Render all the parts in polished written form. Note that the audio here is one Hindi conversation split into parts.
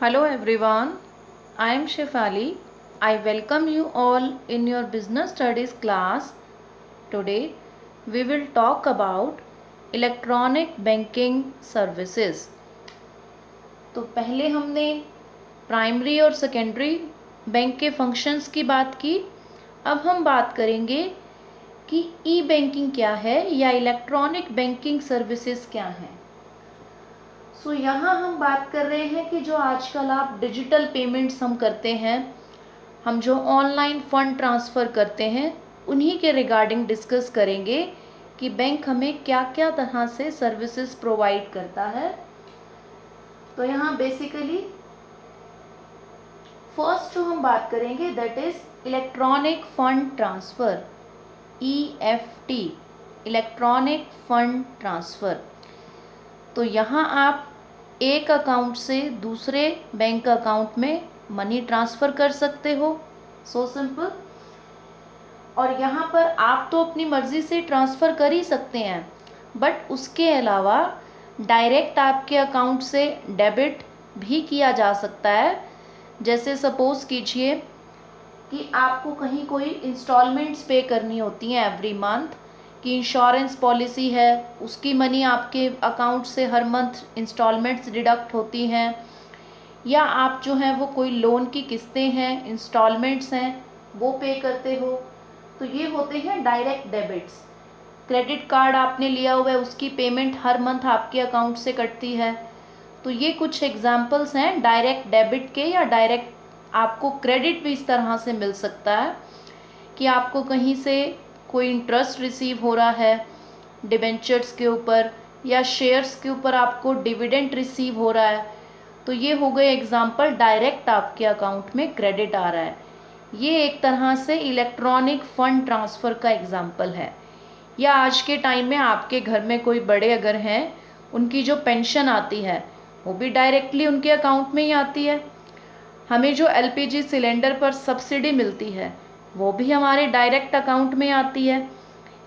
Hello everyone, I am Shefali. I welcome you all in your business studies class. Today we will talk about electronic banking services. तो पहले हमने प्राइमरी और सेकेंडरी बैंक के फंक्शंस की बात की। अब हम बात करेंगे कि ई बैंकिंग क्या है या इलेक्ट्रॉनिक बैंकिंग सर्विसेज क्या हैं। यहाँ हम बात कर रहे हैं कि जो आजकल आप डिजिटल पेमेंट्स हम करते हैं, हम जो ऑनलाइन फ़ंड ट्रांसफ़र करते हैं, उन्हीं के रिगार्डिंग डिस्कस करेंगे कि बैंक हमें क्या क्या तरह से सर्विसेज प्रोवाइड करता है। तो यहाँ बेसिकली फर्स्ट जो हम बात करेंगे that is electronic fund transfer, EFT, electronic fund transfer. तो यहाँ आप एक अकाउंट से दूसरे बैंक अकाउंट में मनी ट्रांसफ़र कर सकते हो, सो सिंपल। और यहाँ पर आप तो अपनी मर्ज़ी से ट्रांसफ़र कर ही सकते हैं, बट उसके अलावा डायरेक्ट आपके अकाउंट से डेबिट भी किया जा सकता है। जैसे सपोज़ कीजिए कि आपको कहीं कोई इंस्टॉलमेंट्स पे करनी होती हैं एवरी मंथ, कि इंश्योरेंस पॉलिसी है, उसकी मनी आपके अकाउंट से हर मंथ इंस्टॉलमेंट्स डिडक्ट होती हैं, या आप जो हैं वो कोई लोन की किस्तें हैं, इंस्टॉलमेंट्स हैं, वो पे करते हो, तो ये होते हैं डायरेक्ट डेबिट्स। क्रेडिट कार्ड आपने लिया हुआ है, उसकी पेमेंट हर मंथ आपके अकाउंट से कटती है। तो ये कुछ एग्जांपल्स हैं डायरेक्ट डेबिट के, या डायरेक्ट आपको क्रेडिट भी इस तरह से मिल सकता है कि आपको कहीं से कोई इंटरेस्ट रिसीव हो रहा है डिबेंचर्स के ऊपर, या शेयर्स के ऊपर आपको डिविडेंड रिसीव हो रहा है। तो ये हो गए एग्जांपल, डायरेक्ट आपके अकाउंट में क्रेडिट आ रहा है। ये एक तरह से इलेक्ट्रॉनिक फ़ंड ट्रांसफ़र का एग्जांपल है। या आज के टाइम में आपके घर में कोई बड़े अगर हैं, उनकी जो पेंशन आती है वो भी डायरेक्टली उनके अकाउंट में ही आती है। हमें जो LPG सिलेंडर पर सब्सिडी मिलती है वो भी हमारे डायरेक्ट अकाउंट में आती है।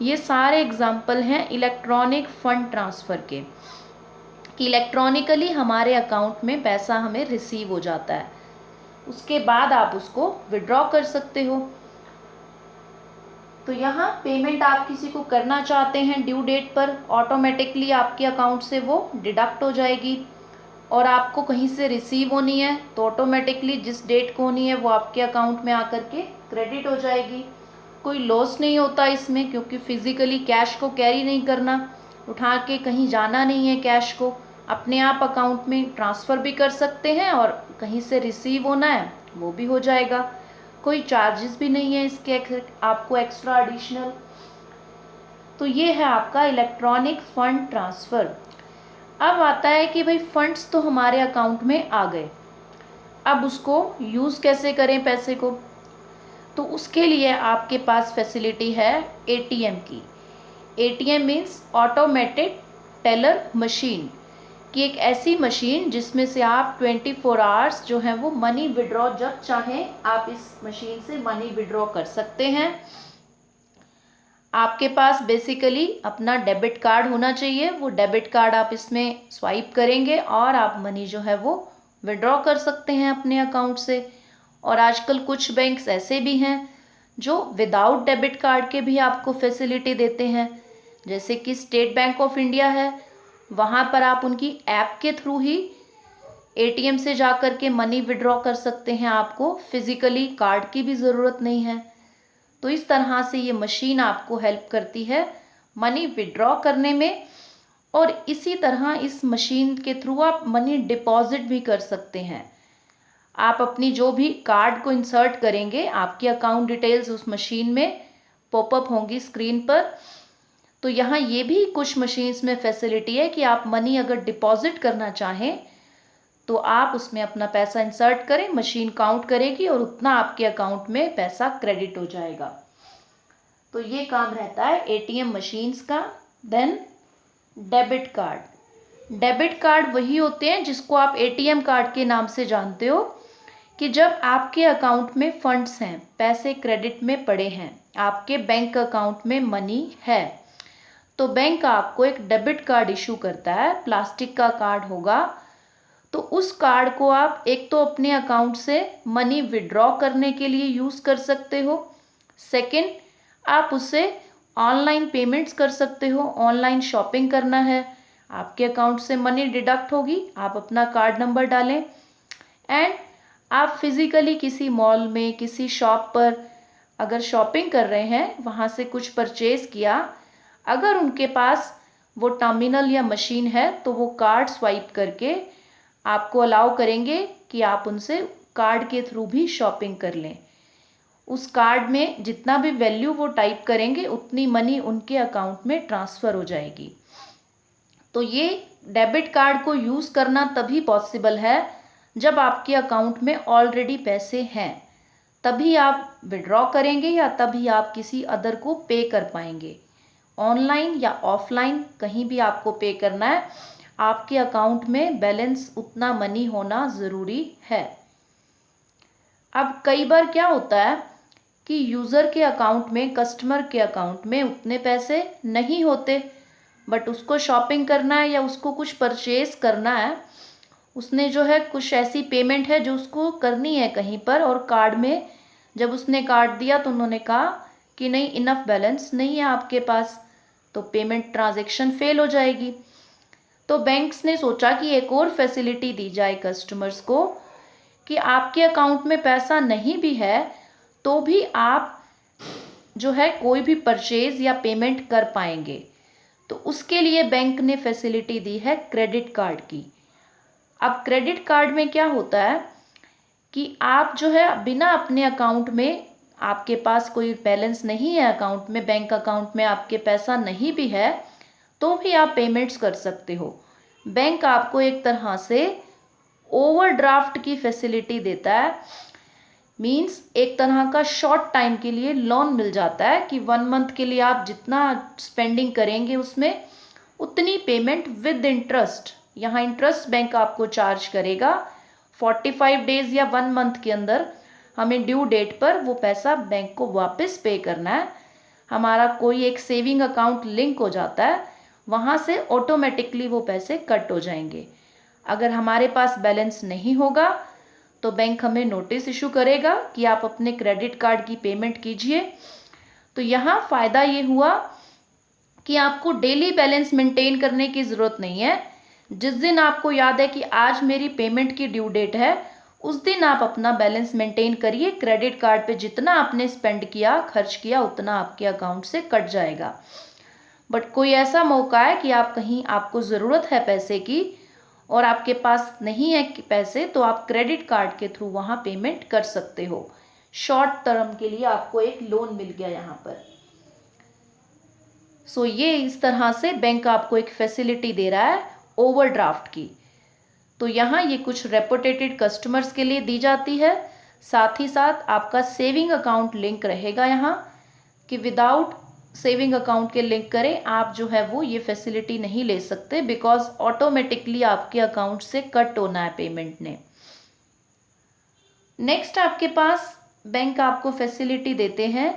ये सारे एग्जाम्पल हैं इलेक्ट्रॉनिक फ़ंड ट्रांसफ़र के, कि इलेक्ट्रॉनिकली हमारे अकाउंट में पैसा हमें रिसीव हो जाता है, उसके बाद आप उसको विड्रॉ कर सकते हो। तो यहाँ पेमेंट आप किसी को करना चाहते हैं ड्यू डेट पर, ऑटोमेटिकली आपके अकाउंट से वो डिडक्ट हो जाएगी, और आपको कहीं से रिसीव होनी है तो ऑटोमेटिकली जिस डेट को होनी है वो आपके अकाउंट में आकर के क्रेडिट हो जाएगी। कोई लॉस नहीं होता इसमें, क्योंकि फिज़िकली कैश को कैरी नहीं करना, उठा के कहीं जाना नहीं है, कैश को अपने आप अकाउंट में ट्रांसफ़र भी कर सकते हैं, और कहीं से रिसीव होना है वो भी हो जाएगा। कोई चार्जेस भी नहीं है इसके आपको एक्स्ट्रा एडिशनल। तो ये है आपका इलेक्ट्रॉनिक फ़ंड ट्रांसफ़र। अब आता है कि भाई फंड्स तो हमारे अकाउंट में आ गए, अब उसको यूज़ कैसे करें पैसे को। तो उसके लिए आपके पास फैसिलिटी है ATM की। ATM means automated teller machine, कि एक ऐसी मशीन जिसमें से आप 24 आवर्स जो है वो मनी विड्रॉ जब चाहें आप इस मशीन से मनी विड्रॉ कर सकते हैं। आपके पास बेसिकली अपना डेबिट कार्ड होना चाहिए, वो डेबिट कार्ड आप इसमें स्वाइप करेंगे और आप मनी जो है वो विड्रॉ कर सकते हैं अपने अकाउंट से। और आजकल कुछ बैंक्स ऐसे भी हैं जो विदाउट डेबिट कार्ड के भी आपको फैसिलिटी देते हैं, जैसे कि स्टेट बैंक ऑफ इंडिया है, वहाँ पर आप उनकी ऐप के थ्रू ही ATM से जा कर के मनी विड्रॉ कर सकते हैं, आपको फिज़िकली कार्ड की भी ज़रूरत नहीं है। तो इस तरह से ये मशीन आपको हेल्प करती है मनी विड्रॉ करने में, और इसी तरह इस मशीन के थ्रू आप मनी डिपॉजिट भी कर सकते हैं। आप अपनी जो भी कार्ड को इंसर्ट करेंगे, आपकी अकाउंट डिटेल्स उस मशीन में पॉपअप होंगी स्क्रीन पर। तो यहाँ ये भी कुछ मशीन्स में फैसिलिटी है कि आप मनी अगर डिपॉजिट करना चाहें तो आप उसमें अपना पैसा इंसर्ट करें, मशीन काउंट करेगी और उतना आपके अकाउंट में पैसा क्रेडिट हो जाएगा। तो ये काम रहता है ATM मशीन्स का। Then debit card. Debit card वही होते हैं जिसको आप ATM कार्ड के नाम से जानते हो, कि जब आपके अकाउंट में फंड्स हैं, पैसे क्रेडिट में पड़े हैं, आपके बैंक अकाउंट में मनी है, तो बैंक आपको एक डेबिट कार्ड इशू करता है। प्लास्टिक का कार्ड होगा, तो उस कार्ड को आप एक तो अपने अकाउंट से मनी विड्रॉ करने के लिए यूज़ कर सकते हो। सेकंड, आप उससे ऑनलाइन पेमेंट्स कर सकते हो। ऑनलाइन शॉपिंग करना है, आपके अकाउंट से मनी डिडक्ट होगी, आप अपना कार्ड नंबर डालें। एंड आप फिज़िकली किसी मॉल में, किसी शॉप पर अगर शॉपिंग कर रहे हैं, वहाँ से कुछ परचेज़ किया, अगर उनके पास वो टर्मिनल या मशीन है तो वो कार्ड स्वाइप करके आपको अलाउ करेंगे कि आप उनसे कार्ड के थ्रू भी शॉपिंग कर लें। उस कार्ड में जितना भी वैल्यू वो टाइप करेंगे उतनी मनी उनके अकाउंट में ट्रांसफ़र हो जाएगी। तो ये डेबिट कार्ड को यूज़ करना तभी पॉसिबल है जब आपके अकाउंट में ऑलरेडी पैसे हैं, तभी आप विड्रॉ करेंगे या तभी आप किसी अदर को पे कर पाएंगे। ऑनलाइन या ऑफलाइन कहीं भी आपको पे करना है, आपके अकाउंट में बैलेंस उतना मनी होना ज़रूरी है। अब कई बार क्या होता है कि यूज़र के अकाउंट में, कस्टमर के अकाउंट में उतने पैसे नहीं होते, बट उसको शॉपिंग करना है या उसको कुछ परचेज़ करना है, उसने जो है कुछ ऐसी पेमेंट है जो उसको करनी है कहीं पर, और कार्ड में जब उसने कार्ड दिया तो उन्होंने कहा कि नहीं, इनफ बैलेंस नहीं है आपके पास, तो पेमेंट ट्रांजैक्शन फेल हो जाएगी। तो बैंक्स ने सोचा कि एक और फैसिलिटी दी जाए कस्टमर्स को कि आपके अकाउंट में पैसा नहीं भी है तो भी आप जो है कोई भी परचेज या पेमेंट कर पाएंगे। तो उसके लिए बैंक ने फैसिलिटी दी है क्रेडिट कार्ड की। अब क्रेडिट कार्ड में क्या होता है कि आप जो है बिना अपने अकाउंट में, आपके पास कोई बैलेंस नहीं है अकाउंट में, बैंक अकाउंट में आपके पैसा नहीं भी है, तो भी आप पेमेंट्स कर सकते हो। बैंक आपको एक तरह से ओवरड्राफ्ट की फैसिलिटी देता है। मींस एक तरह का शॉर्ट टाइम के लिए लोन मिल जाता है कि 1 मंथ के लिए आप जितना स्पेंडिंग करेंगे उसमें उतनी पेमेंट विद इंटरेस्ट, यहाँ इंटरेस्ट बैंक आपको चार्ज करेगा। 45 डेज या 1 मंथ के अंदर हमें ड्यू डेट पर वो पैसा बैंक को वापस पे करना है। हमारा कोई एक सेविंग अकाउंट लिंक हो जाता है, वहाँ से ऑटोमेटिकली वो पैसे कट हो जाएंगे। अगर हमारे पास बैलेंस नहीं होगा तो बैंक हमें नोटिस इशू करेगा कि आप अपने क्रेडिट कार्ड की पेमेंट कीजिए। तो यहाँ फ़ायदा ये हुआ कि आपको डेली बैलेंस मेंटेन करने की ज़रूरत नहीं है। जिस दिन आपको याद है कि आज मेरी पेमेंट की ड्यू डेट है, उस दिन आप अपना बैलेंस मेंटेन करिए। क्रेडिट कार्ड पे जितना आपने स्पेंड किया, खर्च किया, उतना आपके अकाउंट से कट जाएगा। बट कोई ऐसा मौका है कि आप कहीं, आपको ज़रूरत है पैसे की और आपके पास नहीं है पैसे, तो आप क्रेडिट कार्ड के थ्रू वहाँ पेमेंट कर सकते हो। शॉर्ट टर्म के लिए आपको एक लोन मिल गया यहाँ पर। सो ये इस तरह से बैंक आपको एक फैसिलिटी दे रहा है ओवरड्राफ्ट की। तो यहाँ ये कुछ रेपुटेटेड कस्टमर्स के लिए दी जाती है। साथ ही साथ आपका सेविंग अकाउंट लिंक रहेगा यहाँ, कि विदाउट सेविंग अकाउंट के लिंक करें आप जो है वो ये फैसिलिटी नहीं ले सकते, बिकॉज ऑटोमेटिकली आपके अकाउंट से कट होना है पेमेंट ने। नेक्स्ट आपके पास बैंक आपको फैसिलिटी देते हैं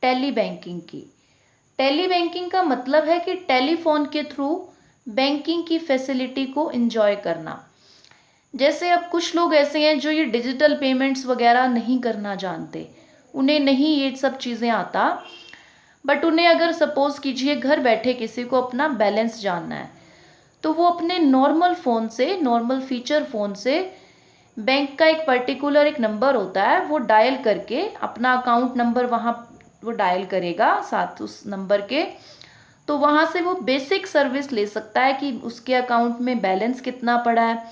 टेली बैंकिंग की। टेली बैंकिंग का मतलब है कि टेलीफोन के थ्रू बैंकिंग की फैसिलिटी को एंजॉय करना। जैसे अब कुछ लोग ऐसे हैं जो ये डिजिटल पेमेंट्स वगैरह नहीं करना जानते, उन्हें नहीं ये सब चीज़ें आता, बट उन्हें अगर सपोज़ कीजिए घर बैठे किसी को अपना बैलेंस जानना है, तो वो अपने नॉर्मल फ़ोन से, नॉर्मल फीचर फ़ोन से बैंक का एक पर्टिकुलर एक नंबर होता है, वो डायल करके अपना अकाउंट नंबर वहाँ वो डायल करेगा साथ उस नंबर के, तो वहाँ से वो बेसिक सर्विस ले सकता है कि उसके अकाउंट में बैलेंस कितना पड़ा है,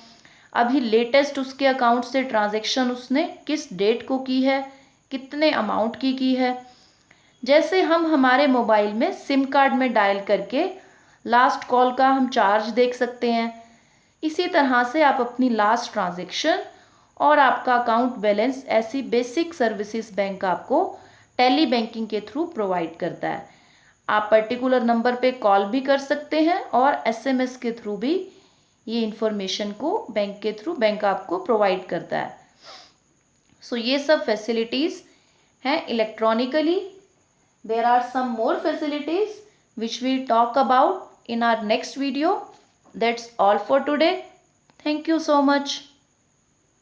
अभी लेटेस्ट उसके अकाउंट से ट्रांजैक्शन उसने किस डेट को की है, कितने अमाउंट की है। जैसे हम हमारे मोबाइल में सिम कार्ड में डायल करके लास्ट कॉल का हम चार्ज देख सकते हैं, इसी तरह से आप अपनी लास्ट ट्रांजैक्शन और आपका अकाउंट बैलेंस, ऐसी बेसिक सर्विसेज बैंक आपको टेली बैंकिंग के थ्रू प्रोवाइड करता है। आप पर्टिकुलर नंबर पे कॉल भी कर सकते हैं और एसएमएस के थ्रू भी ये इंफॉर्मेशन को बैंक के थ्रू बैंक आपको प्रोवाइड करता है। सो ये सब फैसिलिटीज़ हैं electronically. There are some more facilities which we talk about in our next video. That's all for today. Thank you so much.